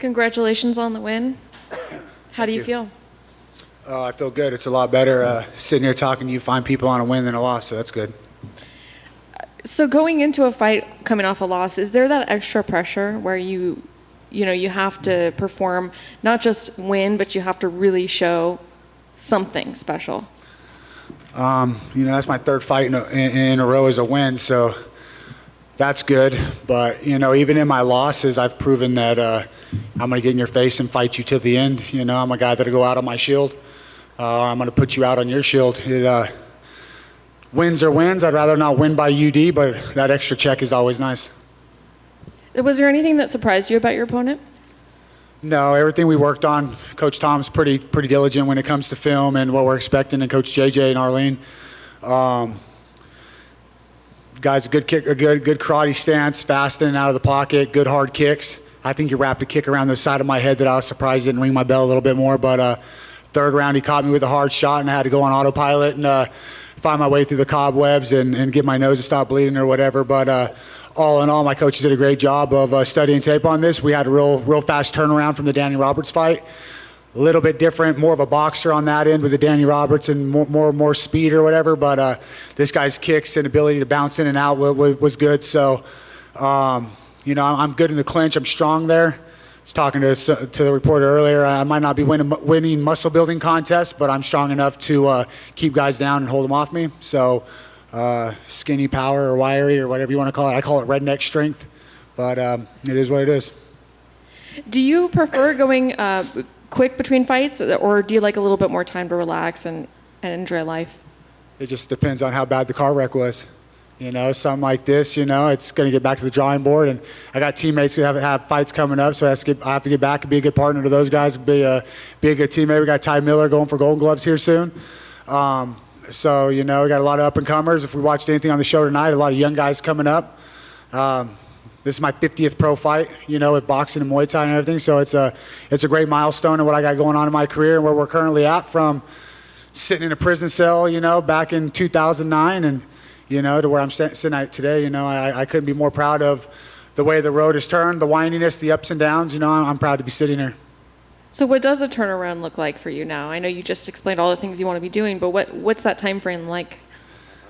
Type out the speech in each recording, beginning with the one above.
Congratulations on the win. How do you feel? I feel good. It's a lot better sitting here talking to you, find people on a win than a loss, so that's good. So going into a fight coming off a loss, is there that extra pressure where you have to perform, not just win, but you have to really show something special? That's my third fight in a row as a win, so that's good. But, even in my losses, I've proven that I'm going to get in your face and fight you till the end. I'm a guy that'll go out on my shield. I'm going to put you out on your shield. Wins are wins. I'd rather not win by UD, but that extra check is always nice. Was there anything that surprised you about your opponent? No, everything we worked on. Coach Tom's pretty diligent when it comes to film and what we're expecting, and Coach JJ and Arlene. Guy's a good kick, a good karate stance, fast in and out of the pocket, good hard kicks. I think he wrapped a kick around the side of my head that I was surprised didn't ring my bell a little bit more. But third round, he caught me with a hard shot, and I had to go on autopilot and find my way through the cobwebs and get my nose to stop bleeding or whatever. But all in all, my coaches did a great job of studying tape on this. We had a real fast turnaround from the Danny Roberts fight. A little bit different, more of a boxer on that end with the Danny Roberts and more speed or whatever. But this guy's kicks and ability to bounce in and out was good. So, I'm good in the clinch. I'm strong there. I was talking to the reporter earlier. I might not be winning muscle building contests, but I'm strong enough to keep guys down and hold them off me. So skinny power or wiry or whatever you want to call it. I call it redneck strength, but it is what it is. Do you prefer going quick between fights, or do you like a little bit more time to relax and enjoy life? It just depends on how bad the car wreck was. Something like this, it's going to get back to the drawing board. And I got teammates who have fights coming up, so I have to get back and be a good partner to those guys, be a good teammate. We got Ty Miller going for Golden Gloves here soon. So, we got a lot of up-and-comers. If we watched anything on the show tonight, a lot of young guys coming up. This is my 50th pro fight, with boxing and Muay Thai and everything. So it's a great milestone in what I got going on in my career and where we're currently at, from sitting in a prison cell, back in 2009 and, to where I'm sitting at today. I couldn't be more proud of the way the road has turned, the windiness, the ups and downs. I'm proud to be sitting here. So what does a turnaround look like for you now? I know you just explained all the things you want to be doing, but what's that time frame like?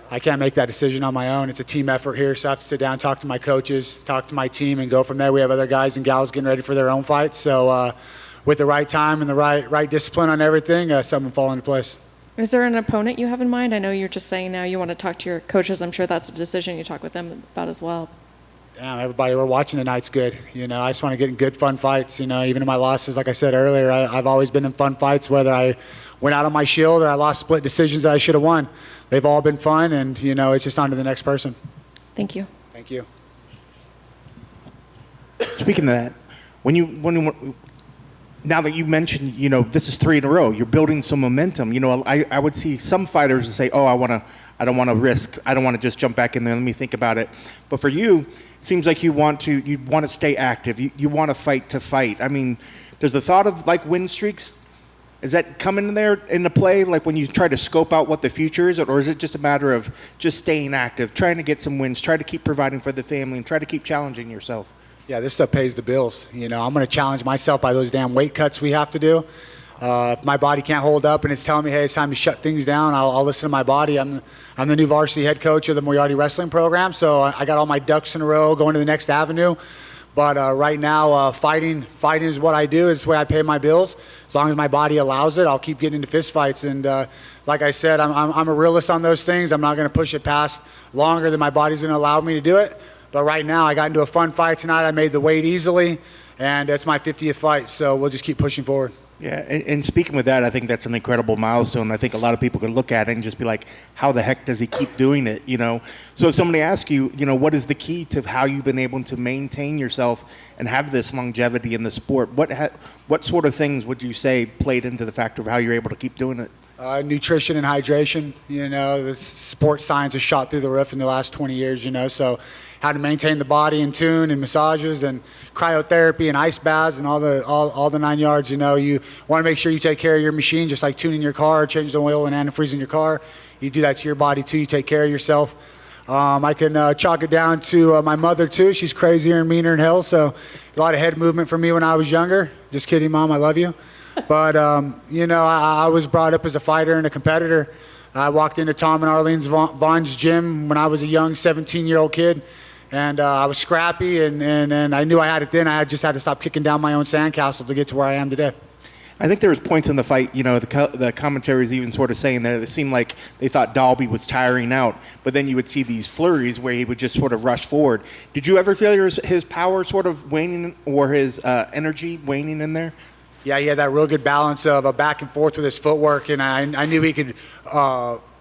I can't make that decision on my own. It's a team effort here, so I have to sit down, talk to my coaches, talk to my team, and go from there. We have other guys and gals getting ready for their own fights. So with the right time and the right discipline on everything, something will fall into place. Is there an opponent you have in mind? I know you're just saying now you want to talk to your coaches. I'm sure that's a decision you talk with them about as well. Damn, everybody we're watching tonight's good. I just want to get in good, fun fights. Even in my losses, like I said earlier, I've always been in fun fights, whether I went out on my shield or I lost split decisions that I should have won. They've all been fun, and, it's just on to the next person. Thank you. Thank you. Speaking of that, now that you mentioned, this is 3 in a row, you're building some momentum. I would see some fighters say, oh, I don't want to risk. I don't want to just jump back in there. Let me think about it. But for you, it seems like you want to stay active. You want to fight. I mean, does the thought of win streaks, is that coming in there into play, like when you try to scope out what the future is, or is it just a matter of just staying active, trying to get some wins, try to keep providing for the family, and try to keep challenging yourself? Yeah, this stuff pays the bills. I'm going to challenge myself by those damn weight cuts we have to do. If my body can't hold up and it's telling me, hey, it's time to shut things down, I'll listen to my body. I'm the new varsity head coach of the Moriarty Wrestling program, so I got all my ducks in a row going to the next avenue. But right now, fighting is what I do. It's the way I pay my bills. As long as my body allows it, I'll keep getting into fist fights. And like I said, I'm a realist on those things. I'm not going to push it past longer than my body's going to allow me to do it. But right now, I got into a fun fight tonight. I made the weight easily, and it's my 50th fight. So we'll just keep pushing forward. Yeah, and speaking with that, I think that's an incredible milestone. I think a lot of people can look at it and just be like, how the heck does he keep doing it, So if somebody asks you, what is the key to how you've been able to maintain yourself and have this longevity in the sport, what sort of things would you say played into the factor of how you're able to keep doing it? Nutrition and hydration. The sports science has shot through the roof in the last 20 years, so how to maintain the body in tune, and massages and cryotherapy and ice baths and all the 9 yards. You want to make sure you take care of your machine, just like tuning your car, change the oil and antifreeze in your car. You do that to your body too. You take care of yourself. I can chalk it down to my mother, too. She's crazier and meaner than hell, so a lot of head movement from me when I was younger. Just kidding, Mom, I love you. But, I was brought up as a fighter and a competitor. I walked into Tom and Arlene's Vaughn's gym when I was a young 17-year-old kid, and I was scrappy, and I knew I had it then. I just had to stop kicking down my own sandcastle to get to where I am today. I think there was points in the fight, the commentary was even sort of saying that it seemed like they thought Dalby was tiring out, but then you would see these flurries where he would just sort of rush forward. Did you ever feel his power sort of waning or his energy waning in there? Yeah, he had that real good balance of a back and forth with his footwork, and I knew he could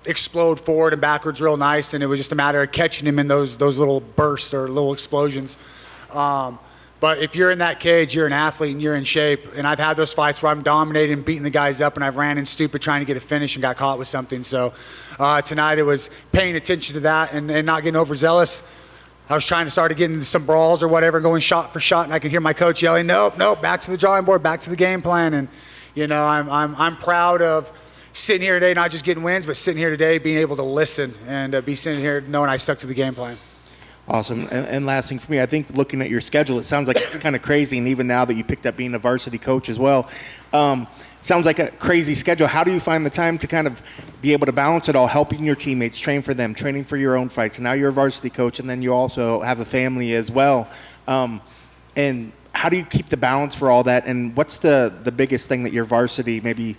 explode forward and backwards real nice, and it was just a matter of catching him in those little bursts or little explosions. But if you're in that cage, you're an athlete and you're in shape. And I've had those fights where I'm dominating and beating the guys up, and I've ran in stupid trying to get a finish and got caught with something. So tonight it was paying attention to that and not getting overzealous. I was trying to start getting into some brawls or whatever, going shot for shot, and I could hear my coach yelling, nope, back to the drawing board, back to the game plan. And, I'm proud of sitting here today, not just getting wins, but sitting here today being able to listen and be sitting here knowing I stuck to the game plan. Awesome. And last thing for me, I think looking at your schedule, it sounds like it's kind of crazy. And even now that you picked up being a varsity coach as well, sounds like a crazy schedule. How do you find the time to kind of be able to balance it all, helping your teammates, train for them, training for your own fights? And now you're a varsity coach, and then you also have a family as well. And how do you keep the balance for all that? And what's the biggest thing that your varsity maybe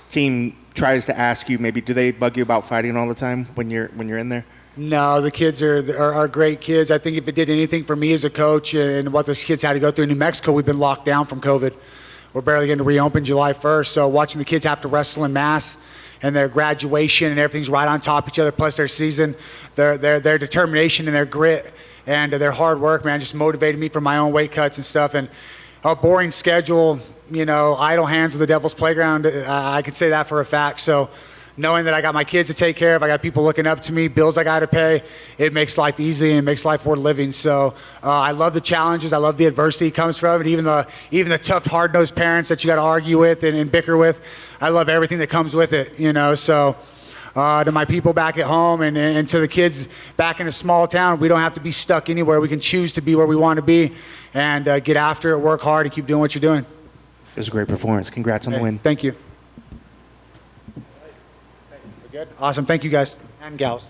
team tries to ask you? Maybe do they bug you about fighting all the time when you're in there? No, the kids are great kids. I think if it did anything for me as a coach and what those kids had to go through in New Mexico, we've been locked down from COVID. We're barely going to reopen July 1st. So watching the kids have to wrestle in mass and their graduation and everything's right on top of each other, plus their season, their determination and their grit and their hard work, man, just motivated me for my own weight cuts and stuff. And a boring schedule, idle hands of the devil's playground, I could say that for a fact. So knowing that I got my kids to take care of, I got people looking up to me, bills I got to pay, it makes life easy and it makes life worth living. So I love the challenges. I love the adversity that comes from it. Even the tough, hard-nosed parents that you got to argue with and bicker with, I love everything that comes with it, So to my people back at home and to the kids back in a small town, we don't have to be stuck anywhere. We can choose to be where we want to be and get after it, work hard, and keep doing what you're doing. It was a great performance. Congrats on the win. Thank you. Good. Awesome. Thank you, guys and gals.